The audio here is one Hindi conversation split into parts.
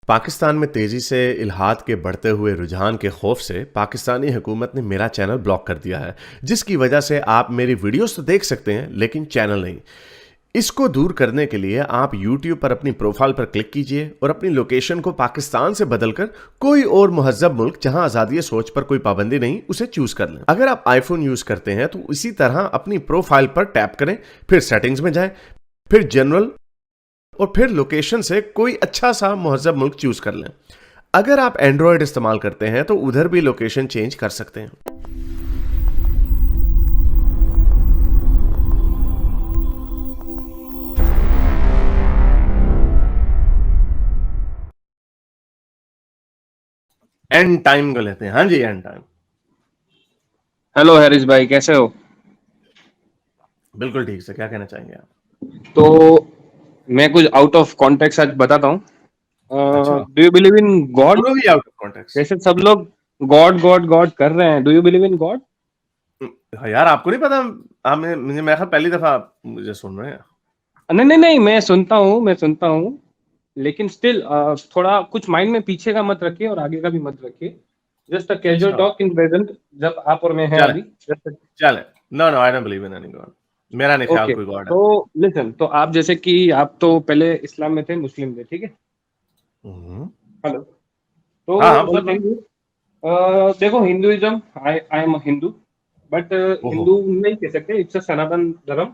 पाकिस्तान में तेजी से इल्हाद के बढ़ते हुए रुझान के खौफ से पाकिस्तानी हुकूमत ने मेरा चैनल ब्लॉक कर दिया है, जिसकी वजह से आप मेरी वीडियोस तो देख सकते हैं लेकिन चैनल नहीं। इसको दूर करने के लिए आप YouTube पर अपनी प्रोफाइल पर क्लिक कीजिए और अपनी लोकेशन को पाकिस्तान से बदलकर कोई और मुहज्जब मुल्क जहां आज़ादी सोच पर कोई पाबंदी नहीं उसे चूज कर लें। अगर आप आईफोन यूज करते हैं तो इसी तरह अपनी प्रोफाइल पर टैप करें, फिर सेटिंग्स में जाएं, फिर जनरल और फिर लोकेशन से कोई अच्छा सा मुहज्जब मुल्क चूज कर लें। अगर आप एंड्रॉयड इस्तेमाल करते हैं तो उधर भी लोकेशन चेंज कर सकते हैं। एंड टाइम को लेते हैं। हाँ जी, एंड टाइम। हेलो हैरिस भाई, कैसे हो? बिल्कुल ठीक से। क्या कहना चाहेंगे आप? तो मैं कुछ आउट ऑफ कॉन्टेक्स्ट आज बताता हूँ। अच्छा, do you believe in God? दोनों ही आउट ऑफ कॉन्टेक्स्ट। जैसे सब लोग गॉड गॉड गॉड कर रहे हैं, do you believe in God? हाँ यार, आपको नहीं पता? आप मुझे मेरा ख्याल पहली दफा आप मुझे सुन रहे हैं। नहीं नहीं नहीं, मैं सुनता हूँ, लेकिन स्टिल थोड़ा कुछ माइंड में पीछे का मत रखिए और आगे का भी मत रखिए। जस्ट अ कैजुअल अच्छा, टॉक इन प्रेजेंट, जब आप और मैं हैं चले अभी जस्ट। चले। No no, I don't believe in any God. मेरा नहीं ख्याल ओके, कोई गॉड है। तो लिसन, तो आप जैसे कि आप तो पहले इस्लाम में थे, मुस्लिम थे, ठीक है? हम्म। हेलो। हाँ हाँ, तो बोलो द बोलो। थिंग, देखो, Hinduism, I am Hindu, but ओहो। हिंदू नहीं कह सकते, इट्स अ सनातन धर्म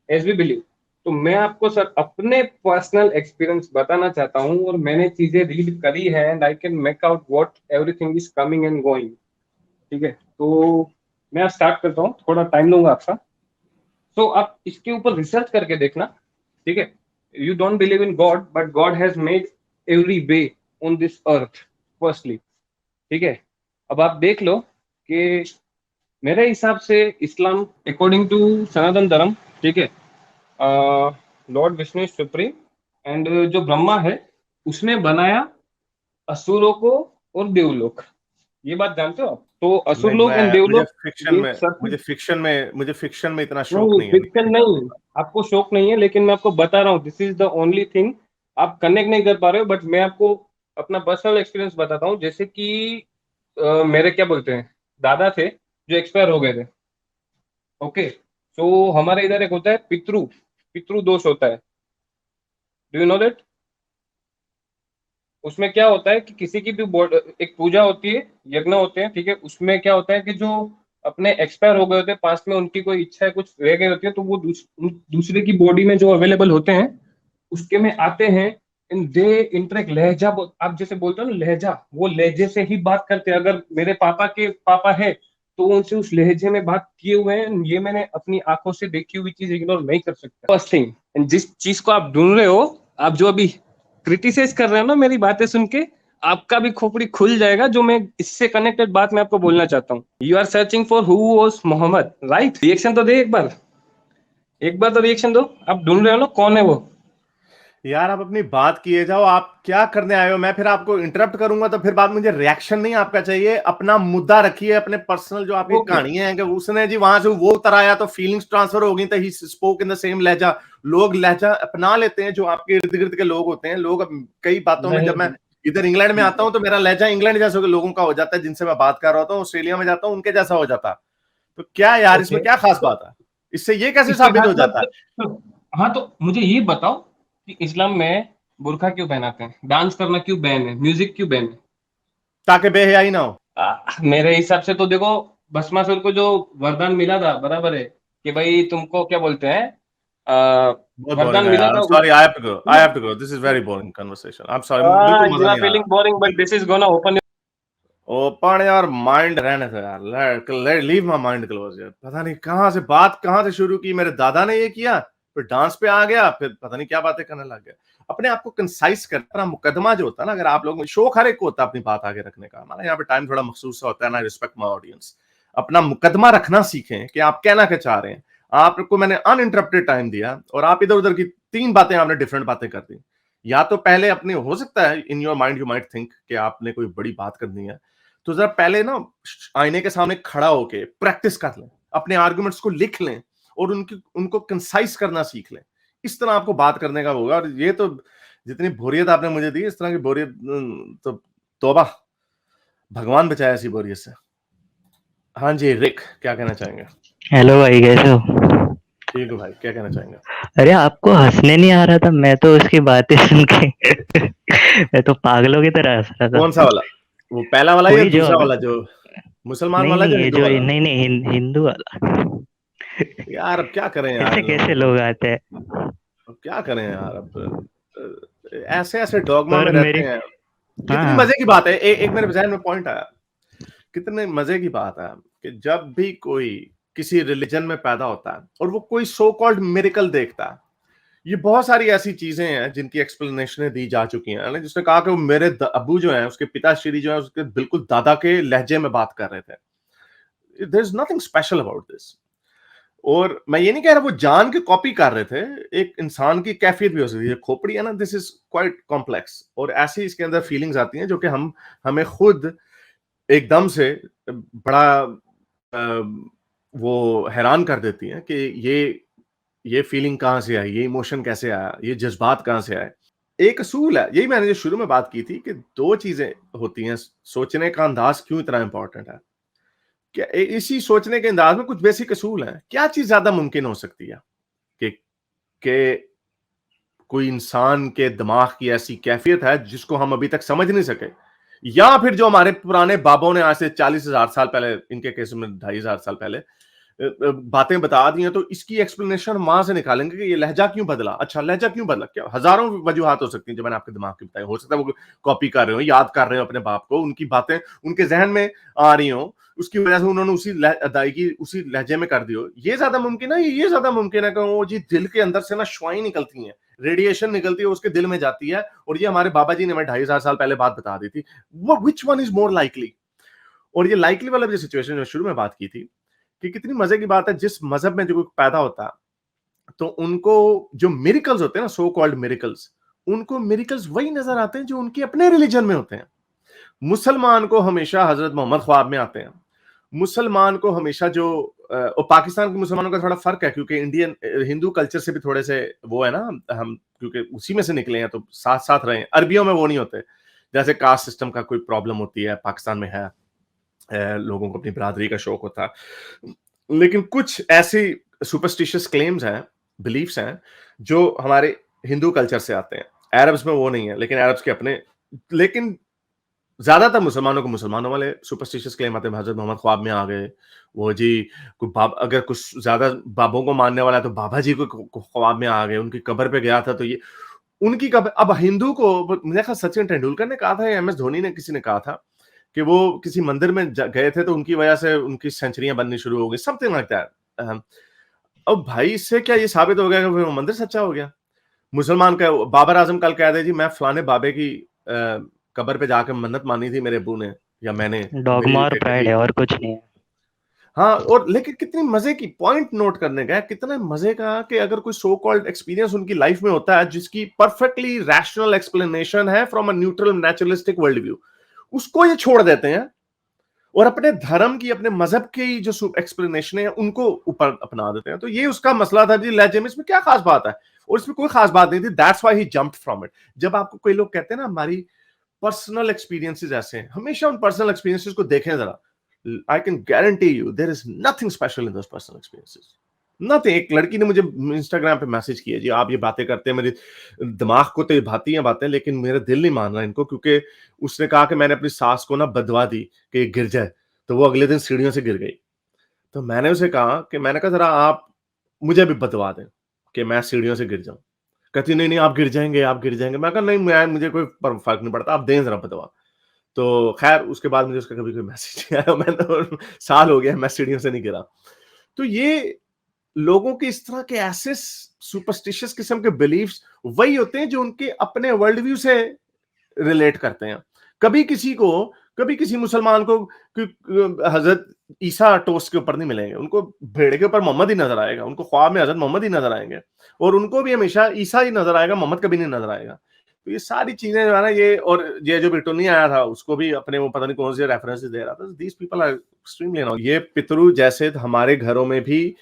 एज वी बिलीव। तो मैं आपको सर अपने पर्सनल एक्सपीरियंस बताना चाहता हूँ, और मैंने चीजें रीड करी है and I can make out what everything is coming and going. ठीक है, तो मैं स्टार्ट करता हूँ, थोड़ा टाइम लूंगा आपका। तो आप इसके ऊपर रिसर्च करके देखना, ठीक है? You don't believe in God, but God has made every way on this earth, firstly. ठीक है, अब आप देख लो कि मेरे हिसाब से इस्लाम अकॉर्डिंग टू सनातन धर्म, ठीक है, लॉर्ड विष्णु सुप्रीम, एंड जो ब्रह्मा है उसने बनाया असुरों को और देवलोक। ये बात जानते हो आप? तो असुर नहीं, लोग एंड मैं मुझे देवलोक, फिक्शन ये में सृष्टि। मुझे फिक्शन में इतना शौक नहीं, नहीं है, नहीं फिक्शन कहने का नहीं, मतलब। आपको शौक नहीं है, लेकिन मैं आपको बता रहा हूँ, this is the only thing. आप कनेक्ट नहीं कर पा रहे हो, बट मैं आपको अपना पर्सनल एक्सपीरियंस बताता हूँ। जैसे कि मेरे क्या बोलते हैं, दादा थे जो एक्सपायर हो गए थे। ओके, तो हमारे इधर एक होता है पितृ पितृ दोष होता है। Do you know that? उसमें क्या होता है कि किसी की भी एक पूजा होती है, यज्ञ होते हैं, ठीक है? उसमें क्या होता है कि जो अपने एक्सपायर हो गए होते हैं पास्ट में, उनकी कोई इच्छा है कुछ रह गई होती है, तो वो दूसरे की बॉडी में जो अवेलेबल होते हैं उसके में आते हैं। इन दे इंटरेक्ट, लहजा आप जैसे बोलते हो ना, लहजा, वो लहजे से ही बात करते हैं। अगर मेरे पापा के पापा है तो वो उनसे उस लहजे में बात किए हुए हैं। ये मैंने अपनी आंखों से देखी हुई चीज इग्नोर नहीं कर सकता। फर्स्ट थिंग, एंड जिस चीज को आप ढूंढ रहे हो, आप जो अभी क्रिटिसाइज कर रहे हो ना मेरी बातें सुन के, आपका भी खोपड़ी खुल जाएगा। जो मैं इससे कनेक्टेड बात मैं आपको बोलना चाहता हूँ, you are searching for who was Mohammed, right? Reaction तो दे, एक बार तो रिएक्शन दो। आप ढूंढ रहे हो ना कौन है वो। यार, आप अपनी बात किए जाओ। आप क्या करने आए हो? मैं फिर आपको इंटरप्ट करूंगा तो फिर बाद मुझे रिएक्शन नहीं आपका चाहिए। अपना मुद्दा रखिए, अपने पर्सनल जो आपकी ओके, कहानियां हैं कि उसने जी वहां से वो उतर आया तो फीलिंग्स ट्रांसफर हो गई, तो he spoke in the same लहजा। लोग लहजा अपना लेते हैं जो आपके इर्द गिर्द के लोग होते हैं। लोग कई बातों में, नहीं, जब मैं इधर इंग्लैंड में आता हूं तो मेरा लहजा इंग्लैंड जैसे के लोगों का हो जाता है जिनसे मैं बात कर रहा होता हूँ। ऑस्ट्रेलिया में जाता हूँ उनके जैसा हो जाता है। तो क्या यार, ओके, इसमें क्या खास तो बात है? इससे ये कैसे इससे साबित खास हो बात जाता है? हाँ, तो मुझे ये बताओ कि इस्लाम में बुर्का क्यों पहनाते हैं, डांस करना क्यों बैन है, म्यूजिक क्यों बैन है? ताकि बेहयाई ना हो। मेरे हिसाब से तो देखो, भस्मासुर को जो वरदान मिला था, बराबर है कि भाई तुमको क्या बोलते हैं, आ, बहुत वरदान बोरिंग है मिला यार। था sorry, I have to go. I सुनो, have to go. This is very boring conversation. I am sorry, बिल्कुल यू मजा आर नहीं आ फीलिंग रहा। Boring, but this is gonna open. Open यार माइंड रहने से यार। लीव माय माइंड क्लोज यार। पता नहीं कहां से बात, कहां से शुरू की। मेरे दादा ने ये किया, फिर डांस पे आ गया, फिर पता नहीं क्या बातें करने लग गया। अपने आप को कंसाइज कर, अपना मुकदमा जो होता है ना, अगर आप लोग, शौक हर एक को होता है अपनी बात आगे रखने का। हमारा यहाँ पे टाइम थोड़ा मखसूस होता है ना। Respect my audience. अपना मुकदमा रखना सीखें कि आप कहना क्या चाह रहे हैं। आपको मैंने अनइंटरप्टेड टाइम दिया और आप इधर उधर की तीन बातें, आपने डिफरेंट बातें कर दी। या तो पहले अपने, हो सकता है in your mind you might think कि आपने कोई बड़ी बात करनी है, तो जरा पहले ना आईने के सामने खड़ा होके प्रैक्टिस कर लें, अपने आर्गुमेंट्स को लिख लें और उनको कंसाइज करना सीख लें। इस तरह आपको बात करने का होगा। और ये तो जितनी बोरियत आपने मुझे दी, इस तरह की बोरियत तो तौबा, भगवान बचाए ऐसी बोरियत से। हाँ जी, रिक क्या कहना चाहेंगे? हेलो भाई, कैसे हो? ठीक है भाई, क्या कहना चाहेंगे? अरे आपको हंसने नहीं आ रहा था, मैं तो उसकी बातें सुन के मैं तो पागलों की तरह हंस रहा था। कौन सा वाला? वो पहला वाला या वही जो दूसरा अभी, वाला, जो मुसलमान नहीं वाला नहीं, जो ये हिंदू जो वाला? नहीं नहीं हिंदू वाला। यार अब क्या करें यार ऐसे इन कैसे लोगों को, लोग आते हैं? अब क्या करें यार, अब ऐसे ऐसे डॉगमा में पर रहते मेरी, हैं। हाँ कितनी हाँ, मजे की बात है, एक मेरे जहन में पॉइंट आया, कितने मजे की बात है कि जब भी कोई किसी रिलीजन में पैदा होता है और वो कोई सो कॉल्ड मिरेकल देखता है, ये बहुत सारी ऐसी चीजें हैं जिनकी एक्सप्लेनेशन दी जा चुकी हैं ना, जिसने कहा कि वो मेरे अबू जो है, उसके पिताश्री जो है, उसके बिल्कुल दादा के लहजे में बात कर रहे थे। There is nothing special about this. और मैं ये नहीं कह रहा वो जान के कॉपी कर रहे थे, एक इंसान की कैफियत भी हो सकती है, खोपड़ी है ना, दिस इज क्वाइट कॉम्प्लेक्स, और ऐसी इसके अंदर फीलिंग्स आती हैं जो कि हमें खुद एकदम से बड़ा वो हैरान कर देती हैं कि ये फीलिंग कहाँ से आई, ये इमोशन कैसे आया, ये जज्बात कहाँ से आए। एक असूल है, यही मैंने जो शुरू में बात की थी कि दो चीजें होती हैं, सोचने का अंदाज क्यों इतना इंपॉर्टेंट है। क्या इसी सोचने के अंदाज में कुछ बेसिक असूल हैं? क्या चीज ज्यादा मुमकिन हो सकती है कि कोई इंसान के दिमाग की ऐसी कैफियत है जिसको हम अभी तक समझ नहीं सके, या फिर जो हमारे पुराने बाबों ने आज से 40,000 साल पहले, इनके केस में 2,500 साल पहले बातें बता दी हैं, तो इसकी एक्सप्लेनेशन वहां से निकालेंगे कि ये लहजा क्यों बदला। अच्छा, लहजा क्यों बदला? क्या हजारों वजूहात हो सकती हैं जो मैंने आपके दिमाग की बताई। हो सकता है वो कॉपी कर रहे हो, याद कर रहे हो अपने बाप को, उनकी बातें उनके जहन में आ रही हो, उसकी वजह से उन्होंने उसी अदायगी उसी लहजे में कर दी हो। ये ज्यादा मुमकिन है, ये ज्यादा मुमकिन है कि वो जी दिल के अंदर से ना शुआएं निकलती हैं, रेडिएशन निकलती है, उसके दिल में जाती है, और ये हमारे बाबा जी ने हमें 2,500 साल पहले बात बता दी थी। वो which one is more likely? और ये लाइकली वाला जो सिचुएशन जो शुरू में बात की थी, कि कितनी मजे की बात है, जिस मजहब में जो कोई पैदा होता है तो उनको जो मिरेकल्स होते हैं ना, सो कॉल्ड मिरेकल्स, उनको मिरेकल्स वही नजर आते हैं जो उनके अपने रिलीजन में होते हैं। मुसलमान को हमेशा हजरत मोहम्मद ख्वाब में आते हैं। मुसलमान को हमेशा जो और पाकिस्तान के मुसलमानों का थोड़ा फर्क है, क्योंकि इंडियन हिंदू कल्चर से भी थोड़े से वो है ना, हम क्योंकि उसी में से निकले हैं तो साथ साथ रहे हैं। अरबियों में वो नहीं होते, जैसे कास्ट सिस्टम का कोई प्रॉब्लम होती है, पाकिस्तान में है, लोगों को अपनी बिरादरी का शौक होता है। लेकिन कुछ ऐसी सुपरस्टिशियस क्लेम्स हैं, बिलीफ्स हैं, जो हमारे हिंदू कल्चर से आते हैं। अरब्स में वो नहीं है, लेकिन अरब्स के अपने, लेकिन ज्यादातर मुसलमानों को मुसलमानों वाले सुपरस्टिशियस क्लेम आते हैं। हजरत मोहम्मद ख्वाब में आ गए, वो जी अगर कुछ ज्यादा बाबों को मानने वाला है तो बाबा जी को ख्वाब में आ गए, उनकी कब्र पे गया था तो ये उनकी कब्र। अब हिंदू को, मुझे ख्याल सचिन तेंदुलकर ने कहा था या MS धोनी ने, किसी ने कहा था कि वो किसी मंदिर में गए थे तो उनकी वजह से उनकी सेंचुरियां बननी शुरू हो गई, समथिंग लाइक दैट। अब भाई इससे क्या ये साबित हो गया कि वो मंदिर सच्चा हो गया? मुसलमान का बाबर आजम कल कह दे जी मैं फलाने बाबे की कब्र पे जाकर मन्नत मानी थी मेरे अबू ने या मैंने, डॉगमा मेरी और बेटे प्राइड की। है और कुछ नहीं है। हाँ, और लेकिन कितनी मजे की पॉइंट नोट करने का है, कितना मजे का कि अगर कोई सो कॉल्ड एक्सपीरियंस उनकी लाइफ में होता है जिसकी परफेक्टली रैशनल एक्सप्लेनेशन है from a neutral naturalistic world view, उसको ये छोड़ देते हैं और अपने धर्म की, अपने मजहब की जो एक्सप्लेनेशन है उनको ऊपर अपना देते हैं। तो ये उसका मसला था जी, लहजे में इसमें क्या खास बात है? और इसमें कोई खास बात नहीं थी, that's why he jumped from it. जब आपको कोई लोग कहते हैं ना हमारी पर्सनल एक्सपीरियंसेस ऐसे हैं, हमेशा उन पर्सनल एक्सपीरियंसेस को देखें जरा। I can guarantee you there is nothing special in those personal experiences, nothing. एक लड़की ने मुझे इंस्टाग्राम पे मैसेज किया, जी आप ये बातें करते हैं, मेरे दिमाग को तो ये भाती हैं बातें, लेकिन मेरा दिल नहीं मान रहा इनको, क्योंकि उसने कहा कि मैंने अपनी सास को ना बदवा दी कि ये गिर जाए, तो वो अगले दिन सीढ़ियों से गिर गई। तो मैंने उसे कहा कि मैंने कहा जरा आप मुझे भी बदवा दें कि मैं सीढ़ियों से गिर जाऊं। कहती नहीं नहीं आप गिर जाएंगे, आप गिर जाएंगे। मैं कहा नहीं, मैं मुझे कोई फर्क नहीं पड़ता, आप दें जरा बदवा। तो खैर उसके बाद मुझे उसका कभी कोई मैसेज नहीं आया, मैं तो साल हो गया मैं सीढ़ियों से नहीं गिरा। तो ये लोगों के इस तरह के ऐसे सुपरस्टिशियस किस्म के बिलीफ्स वही होते हैं जो उनके अपने वर्ल्ड व्यू से रिलेट करते हैं। कभी किसी को, कभी किसी मुसलमान को हजरत ईसा टोस्ट के ऊपर नहीं मिलेंगे, उनको भेड़ के ऊपर मोहम्मद ही नजर आएगा, उनको ख्वाब में हजरत मोहम्मद ही नजर आएंगे, और उनको भी हमेशा ईसा ही नजर आएगा, मोहम्मद कभी नहीं नजर आएगा। तो ये सारी चीजें जो है ना, ये और ये जो बिटोनी आया था उसको भी अपने वो पता नहीं कौन से रेफरेंसेस दे रहा था। These people are extremely annoying. ये पितरु जैसे हमारे घरों में भी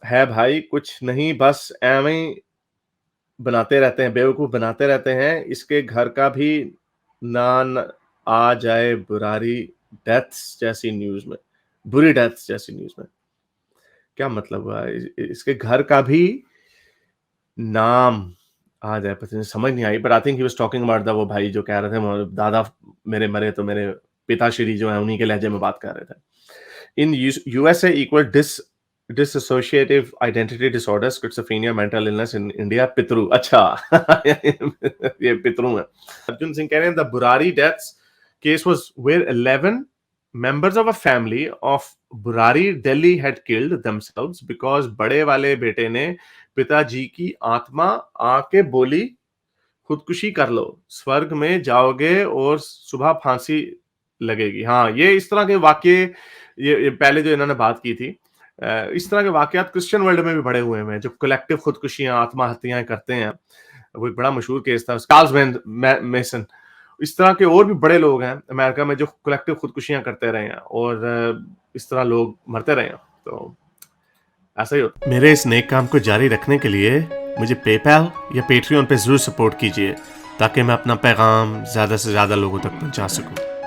है भाई, कुछ नहीं, बस एवं बनाते रहते हैं, बेवकूफ बनाते रहते हैं। इसके घर का भी ना आ जाए बुरी डेथ्स जैसी न्यूज में। क्या मतलब हुआ? इसके घर का भी नाम आ जाए, पता नहीं, समझ नहीं आई। But I think he was talking about the वो भाई जो कह रहे थे दादा मेरे मरे तो मेरे पिताश्री जो है उन्हीं के लहजे में बात कर रहे थे। In USA equal dissociative identity disorder, schizophrenia, mental illness in India, पितरू। अच्छा ये पितरू है। अर्जुन सिंह कह रहे हैं the Burari deaths case was where 11 members of a family of Burari Delhi had killed themselves because बड़े वाले बेटे ने पिताजी की आत्मा आके बोली खुदकुशी कर लो, स्वर्ग में जाओगे और सुबह फांसी लगेगी। हाँ, ये इस तरह के वाक्य ये पहले जो इन्होंने बात की थी, इस तरह के वाकयात क्रिश्चियन वर्ल्ड में भी बड़े हुए हैं, जो कलेक्टिव खुदकुशियां, आत्महत्याएं करते हैं। वो एक बड़ा मशहूर केस था, चार्ल्स मेसन। इस तरह के और भी बड़े लोग हैं अमेरिका में जो कलेक्टिव खुदकुशियां करते रहे हैं और इस तरह लोग मरते रहे हैं। तो ऐसा ही होता। मेरे इस नेक काम को जारी रखने के लिए मुझे पेपैल या पेट्रियन पे जरूर सपोर्ट कीजिए ताकि मैं अपना पैगाम ज्यादा से ज्यादा लोगों तक पहुंचा सकूं।